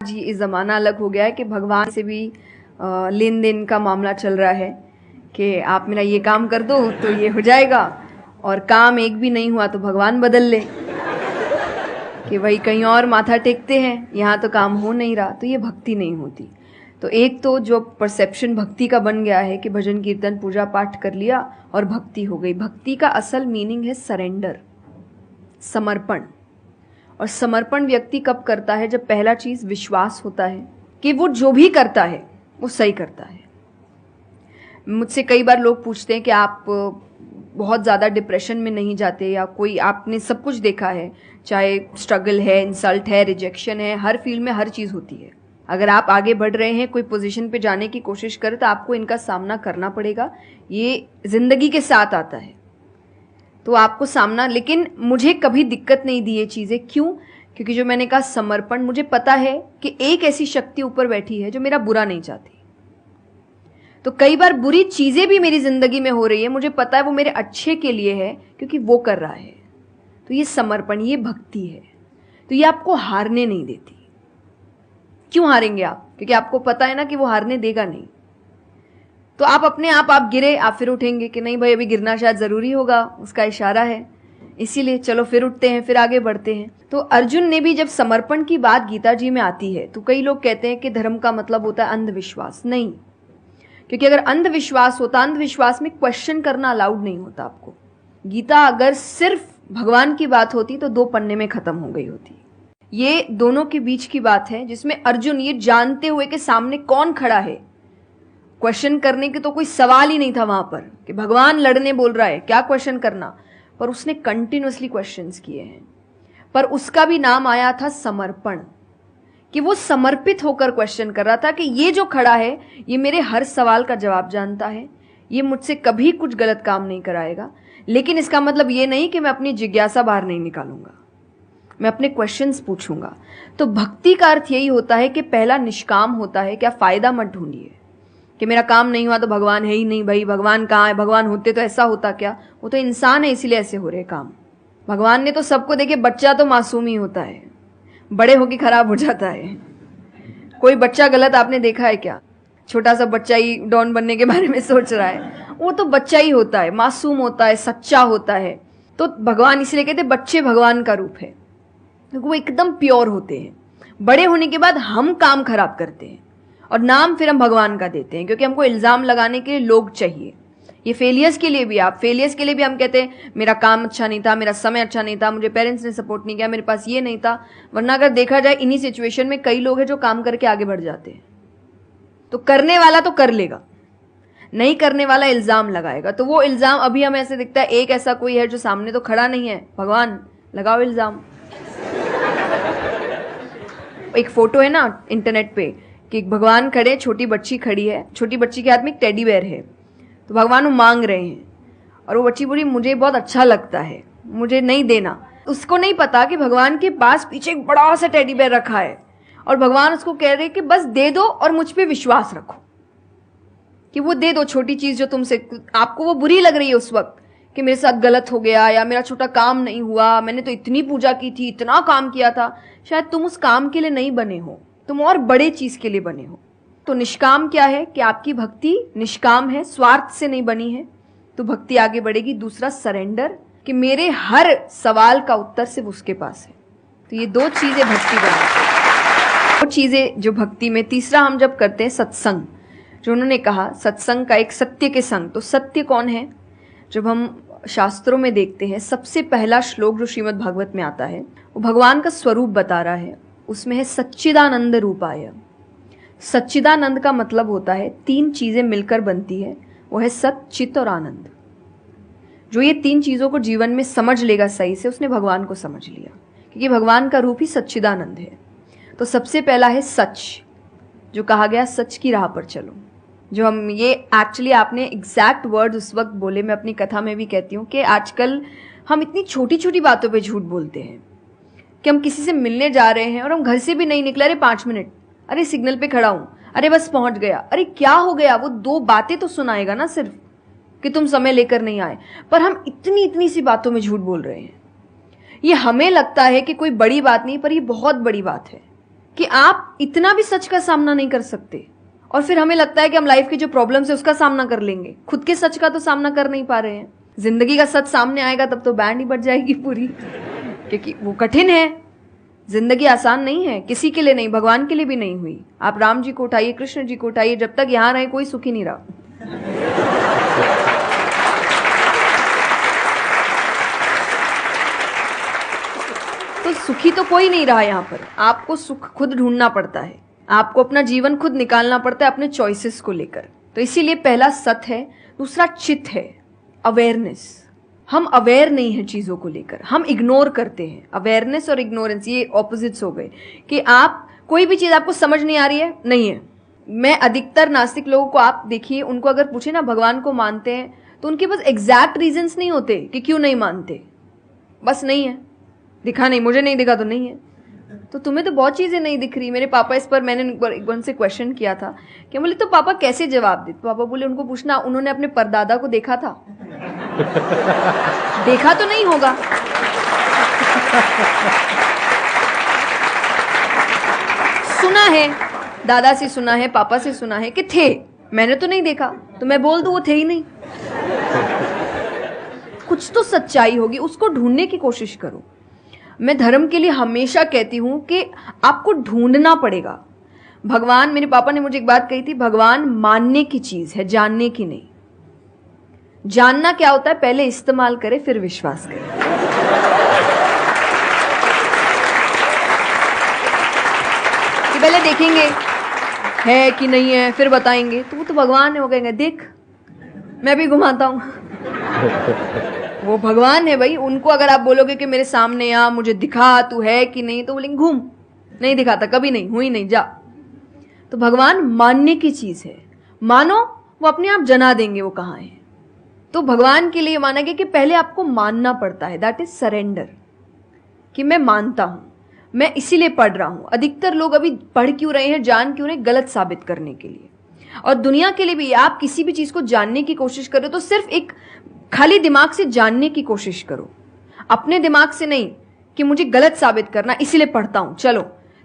जी इस ज़माना अलग हो गया है कि भगवान से भी लेन देन का मामला चल रहा है कि आप मेरा ये काम कर दो तो ये हो जाएगा, और काम एक भी नहीं हुआ तो भगवान बदल ले कि भाई कहीं और माथा टेकते हैं, यहाँ तो काम हो नहीं रहा, तो ये भक्ति नहीं होती। तो एक तो जो परसेप्शन भक्ति का बन गया है कि भजन कीर्तन पूजा पाठ कर लिया और भक्ति हो गई। भक्ति का असल मीनिंग है सरेंडर, समर्पण। और समर्पण व्यक्ति कब करता है? जब पहला चीज विश्वास होता है कि वो जो भी करता है वो सही करता है। मुझसे कई बार लोग पूछते हैं कि आप बहुत ज़्यादा डिप्रेशन में नहीं जाते, या कोई आपने सब कुछ देखा है, चाहे स्ट्रगल है, इंसल्ट है, रिजेक्शन है, हर फील्ड में हर चीज़ होती है। अगर आप आगे बढ़ रहे हैं, कोई पोजीशन पे जाने की कोशिश करें तो आपको इनका सामना करना पड़ेगा, ये जिंदगी के साथ आता है, तो आपको सामना। लेकिन मुझे कभी दिक्कत नहीं दी ये चीज़ें। क्यों? क्योंकि जो मैंने कहा समर्पण, मुझे पता है कि एक ऐसी शक्ति ऊपर बैठी है जो मेरा बुरा नहीं चाहती। तो कई बार बुरी चीज़ें भी मेरी ज़िंदगी में हो रही है, मुझे पता है वो मेरे अच्छे के लिए है क्योंकि वो कर रहा है। तो ये समर्पण, ये भक्ति है। तो ये आपको हारने नहीं देती। क्यों हारेंगे आप? क्योंकि आपको पता है ना कि वो हारने देगा नहीं। तो आप अपने आप गिरे, आप फिर उठेंगे कि नहीं भाई अभी गिरना शायद ज़रूरी होगा, उसका इशारा है, इसीलिए चलो फिर उठते हैं, फिर आगे बढ़ते हैं। तो अर्जुन ने भी, जब समर्पण की बात गीता जी में आती है तो कई लोग कहते हैं कि धर्म का मतलब होता है अंधविश्वास। नहीं, क्योंकि अगर अंधविश्वास होता, अंधविश्वास में क्वेश्चन करना अलाउड नहीं होता आपको। गीता अगर सिर्फ भगवान की बात होती तो 2 पन्ने में खत्म हो गई होती। ये दोनों के बीच की बात है, जिसमें अर्जुन ये जानते हुए कि सामने कौन खड़ा है, क्वेश्चन करने के तो कोई सवाल ही नहीं था वहां पर कि भगवान लड़ने बोल रहा है, क्या क्वेश्चन करना, पर उसने कंटिन्यूअसली क्वेश्चंस किए हैं। पर उसका भी नाम आया था समर्पण, कि वो समर्पित होकर क्वेश्चन कर रहा था कि ये जो खड़ा है ये मेरे हर सवाल का जवाब जानता है, ये मुझसे कभी कुछ गलत काम नहीं कराएगा। लेकिन इसका मतलब ये नहीं कि मैं अपनी जिज्ञासा बाहर नहीं निकालूंगा, मैं अपने क्वेश्चंस पूछूंगा। तो भक्ति का अर्थ यही होता है कि पहला निष्काम होता है। क्या फायदा मत ढूंढिए कि मेरा काम नहीं हुआ तो भगवान है ही नहीं। भाई भगवान कहाँ है? भगवान होते तो ऐसा होता क्या? वो तो इंसान है इसीलिए ऐसे हो रहे काम। भगवान ने तो सबको देखे, बच्चा तो मासूम ही होता है, बड़े होके खराब हो जाता है। कोई बच्चा गलत आपने देखा है क्या? छोटा सा बच्चा ही डॉन बनने के बारे में सोच रहा है, वो तो बच्चा ही होता है, मासूम होता है, सच्चा होता है। तो भगवान इसलिए कहते बच्चे भगवान का रूप है, क्योंकि वो एकदम प्योर होते हैं। बड़े होने के बाद हम काम खराब करते हैं और नाम फिर हम भगवान का देते हैं, क्योंकि हमको इल्जाम लगाने के लिए लोग चाहिए। ये फेलियर्स के लिए भी, आप फेलियर्स के लिए भी हम कहते हैं मेरा काम अच्छा नहीं था, मेरा समय अच्छा नहीं था, मुझे पेरेंट्स ने सपोर्ट नहीं किया, मेरे पास ये नहीं था। वरना अगर देखा जाए इन्हीं सिचुएशन में कई लोग हैं जो काम करके आगे बढ़ जाते हैं। तो करने वाला तो कर लेगा, नहीं करने वाला इल्जाम लगाएगा। तो वो इल्जाम अभी हमें ऐसे दिखता है, एक ऐसा कोई है जो सामने तो खड़ा नहीं है, भगवान लगाओ इल्जाम। एक फोटो है ना इंटरनेट पे कि भगवान खड़े, छोटी बच्ची खड़ी है, छोटी बच्ची के हाथ में एक टेडी बेयर है, तो भगवान वो मांग रहे हैं और वो बच्ची बोली मुझे बहुत अच्छा लगता है, मुझे नहीं देना। उसको नहीं पता कि भगवान के पास पीछे एक बड़ा सा टेडी बेयर रखा है और भगवान उसको कह रहे कि बस दे दो और मुझ पे विश्वास रखो कि वो दे दो। छोटी चीज जो तुमसे, आपको वो बुरी लग रही है उस वक्त कि मेरे साथ गलत हो गया या मेरा छोटा काम नहीं हुआ, मैंने तो इतनी पूजा की थी, इतना काम किया था, शायद तुम उस काम के लिए नहीं बने हो, तुम और बड़े चीज के लिए बने हो। तो निष्काम क्या है कि आपकी भक्ति निष्काम है, स्वार्थ से नहीं बनी है, तो भक्ति आगे बढ़ेगी। दूसरा सरेंडर, कि मेरे हर सवाल का उत्तर सिर्फ उसके पास है। तो ये 2 चीजें भक्ति बनाती है, 2 चीजें जो भक्ति में। तीसरा हम जब करते हैं सत्संग, जो उन्होंने कहा सत्संग का एक सत्य के संग। तो सत्य कौन है? जब हम शास्त्रों में देखते हैं, सबसे पहला श्लोक जो श्रीमद् भागवत में आता है वो भगवान का स्वरूप बता रहा है। उसमें है सच्चिदानंद रूपाय। सच्चिदानंद का मतलब होता है 3 चीजें मिलकर बनती है, वो है सत, चित और आनंद। जो ये 3 चीजों को जीवन में समझ लेगा सही से, उसने भगवान को समझ लिया, क्योंकि भगवान का रूप ही सच्चिदानंद है। तो सबसे पहला है सच, जो कहा गया सच की राह पर चलो। जो हम ये एक्चुअली आपने एग्जैक्ट वर्ड उस वक्त बोले, मैं अपनी कथा में भी कहती हूँ कि आजकल हम इतनी छोटी छोटी बातों पे झूठ बोलते हैं कि हम किसी से मिलने जा रहे हैं और हम घर से भी नहीं निकले, अरे 5 मिनट, अरे सिग्नल पे खड़ा हूं, अरे बस पहुंच गया, अरे क्या हो गया, वो 2 बातें तो सुनाएगा ना सिर्फ कि तुम समय लेकर नहीं आए। पर हम इतनी इतनी सी बातों में झूठ बोल रहे हैं। ये हमें लगता है कि कोई बड़ी बात नहीं, पर ये बहुत बड़ी बात है। कि आप इतना भी सच का सामना नहीं कर सकते, और फिर हमें लगता है कि हम लाइफ के जो प्रॉब्लम्स है उसका सामना कर लेंगे, खुद के सच का तो सामना कर नहीं पा रहे हैं। जिंदगी का सच सामने आएगा तब तो बैंड ही बज जाएगी पूरी, क्योंकि वो कठिन है। जिंदगी आसान नहीं है, किसी के लिए नहीं, भगवान के लिए भी नहीं हुई। आप राम जी को उठाइए, कृष्ण जी को उठाइए, जब तक यहां रहे कोई सुखी नहीं रहा। तो सुखी तो कोई नहीं रहा यहां पर। आपको सुख खुद ढूंढना पड़ता है, आपको अपना जीवन खुद निकालना पड़ता है अपने चॉइसेस को लेकर। तो इसीलिए पहला सत है, दूसरा चित है, अवेयरनेस। हम अवेयर नहीं है चीजों को लेकर, हम इग्नोर करते हैं। अवेयरनेस और इग्नोरेंस ये ऑपोजिट्स हो गए, कि आप कोई भी चीज आपको समझ नहीं आ रही है, नहीं है। मैं अधिकतर नास्तिक लोगों को आप देखिए, उनको अगर पूछे ना भगवान को मानते हैं, तो उनके पास एग्जैक्ट रीजंस नहीं होते कि क्यों नहीं मानते, बस नहीं है, दिखा नहीं, मुझे नहीं दिखा तो नहीं है। तो तुम्हें तो बहुत चीजें नहीं दिख रही। मेरे पापा इस पर मैंने एक बार से क्वेश्चन किया था कि बोले तो पापा कैसे जवाब दे, तो पापा बोले उनको पूछना उन्होंने अपने परदादा को देखा था। देखा तो नहीं होगा, सुना है, दादा से सुना है, पापा से सुना है कि थे, मैंने तो नहीं देखा, तो मैं बोल दूं वो थे ही नहीं। कुछ तो सच्चाई होगी, उसको ढूंढने की कोशिश करो। मैं धर्म के लिए हमेशा कहती हूं कि आपको ढूंढना पड़ेगा। भगवान, मेरे पापा ने मुझे एक बात कही थी, भगवान मानने की चीज है, जानने की नहीं। जानना क्या होता है, पहले इस्तेमाल करे फिर विश्वास करे। कि पहले देखेंगे है कि नहीं है, फिर बताएंगे, तो वो तो भगवान है, वो कहेंगे देख मैं भी घुमाता हूं। वो भगवान है भाई, उनको अगर आप बोलोगे कि मेरे सामने आ, मुझे दिखा तू है कि नहीं, तो बोलेंगे घूम, नहीं दिखाता, कभी नहीं हुई, नहीं जा। तो भगवान मानने की चीज है, मानो वो अपने आप जना देंगे वो कहाँ है। तो भगवान के लिए माना गया कि पहले आपको मानना पड़ता है, दैट इज सरेंडर, कि मैं मानता हूं, मैं इसीलिए पढ़ रहा हूं। अधिकतर लोग अभी पढ़ क्यों रहे हैं, जान क्यों रहे, गलत साबित करने के लिए। और दुनिया के लिए भी, आप किसी भी चीज को जानने की कोशिश करो तो सिर्फ एक खाली दिमाग से जानने की कोशिश करो, अपने दिमाग से नहीं कि मुझे गलत साबित करना इसलिए पढ़ता हूं चलो।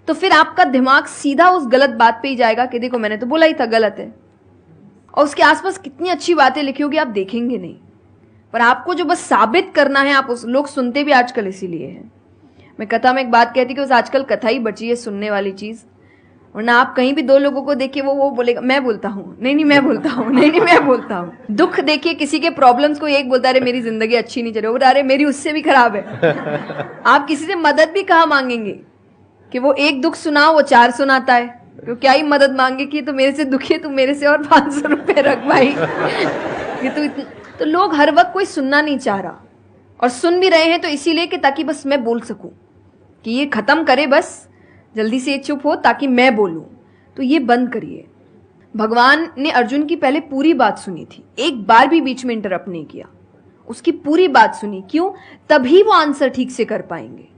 तो फिर आपका दिमाग सीधा उस गलत बात पे ही जाएगा कि देखो मैंने तो बोला ही था गलत है, और उसके आसपास कितनी अच्छी बातें लिखी होगी आप देखेंगे नहीं। पर आपको जो बस साबित करना है, आप उस लोग सुनते भी आजकल इसीलिए हैं। मैं कथा में एक बात कहती कि उस आजकल कथा ही बची है सुनने वाली चीज, वरना आप कहीं भी दो लोगों को देखिए वो बोलेगा मैं बोलता हूँ, नहीं मैं बोलता हूँ, नहीं मैं बोलता हूँ। दुख देखिए किसी के, प्रॉब्लम्स को एक बोलता है मेरी जिंदगी अच्छी नहीं चल रही, अरे मेरी उससे भी खराब है। आप किसी से मदद भी कहाँ मांगेंगे कि वो एक दुख सुनाओ वो 4 सुनाता है, तो क्या ही मदद मांगे कि तो मेरे से दुखी है, तू मेरे से और 500 रुपए रख भाई। ये तो लोग हर वक्त कोई सुनना नहीं चाह रहा, और सुन भी रहे हैं तो इसीलिए कि ताकि बस मैं बोल सकूं, कि ये खत्म करे बस जल्दी से चुप हो ताकि मैं बोलूं। तो ये बंद करिए। भगवान ने अर्जुन की पहले पूरी बात सुनी थी, एक बार भी बीच में इंटरप्ट नहीं किया, उसकी पूरी बात सुनी। क्यों? तभी वो आंसर ठीक से कर पाएंगे।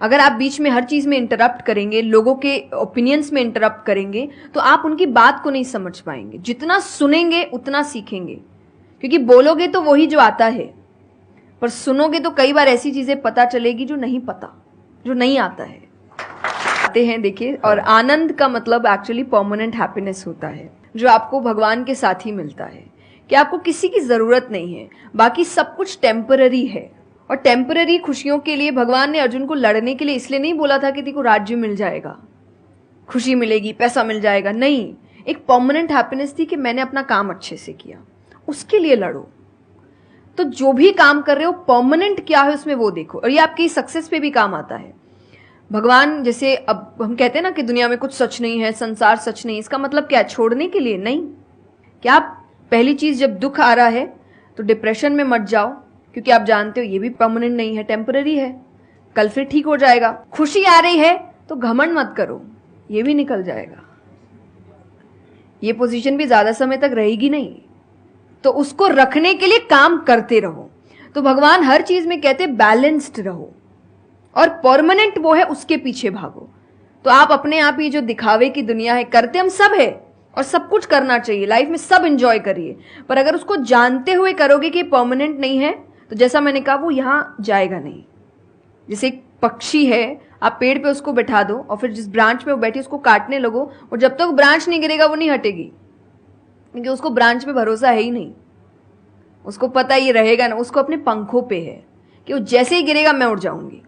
अगर आप बीच में हर चीज में इंटरप्ट करेंगे, लोगों के ओपिनियंस में इंटरप्ट करेंगे, तो आप उनकी बात को नहीं समझ पाएंगे। जितना सुनेंगे उतना सीखेंगे, क्योंकि बोलोगे तो वही जो आता है, पर सुनोगे तो कई बार ऐसी चीजें पता चलेगी जो नहीं पता, जो नहीं आता है। आते हैं देखिए, और आनंद का मतलब एक्चुअली परमानेंट हैप्पीनेस होता है, जो आपको भगवान के साथ ही मिलता है, कि आपको किसी की जरूरत नहीं है, बाकी सब कुछ टेम्पररी है। और टेम्पररी खुशियों के लिए भगवान ने अर्जुन को लड़ने के लिए इसलिए नहीं बोला था कि तेरे को राज्य मिल जाएगा, खुशी मिलेगी, पैसा मिल जाएगा, नहीं। एक परमानेंट हैप्पीनेस थी कि मैंने अपना काम अच्छे से किया, उसके लिए लड़ो। तो जो भी काम कर रहे हो परमानेंट क्या है उसमें वो देखो, और ये आपकी सक्सेस पे भी काम आता है। भगवान जैसे अब हम कहते हैं ना कि दुनिया में कुछ सच नहीं है, संसार सच नहीं, इसका मतलब क्या? छोड़ने के लिए नहीं। क्या आप पहली चीज, जब दुख आ रहा है तो डिप्रेशन में मत जाओ, क्योंकि आप जानते हो ये भी परमानेंट नहीं है, टेम्पररी है, कल फिर ठीक हो जाएगा। खुशी आ रही है तो घमंड मत करो, ये भी निकल जाएगा, ये पोजीशन भी ज्यादा समय तक रहेगी नहीं, तो उसको रखने के लिए काम करते रहो। तो भगवान हर चीज में कहते बैलेंस्ड रहो, और परमानेंट वो है उसके पीछे भागो। तो आप अपने आप ही जो दिखावे की दुनिया है, करते हम सब है और सब कुछ करना चाहिए लाइफ में, सब एंजॉय करिए, पर अगर उसको जानते हुए करोगे कि परमानेंट नहीं है, तो जैसा मैंने कहा वो यहां जाएगा नहीं। जैसे एक पक्षी है, आप पेड़ पे उसको बैठा दो और फिर जिस ब्रांच पे वो बैठी उसको काटने लगो, और जब तक ब्रांच नहीं गिरेगा वो नहीं हटेगी, क्योंकि उसको ब्रांच पे भरोसा है ही नहीं। उसको पता ये रहेगा ना, उसको अपने पंखों पे है कि वो जैसे ही गिरेगा मैं उड़ जाऊंगी।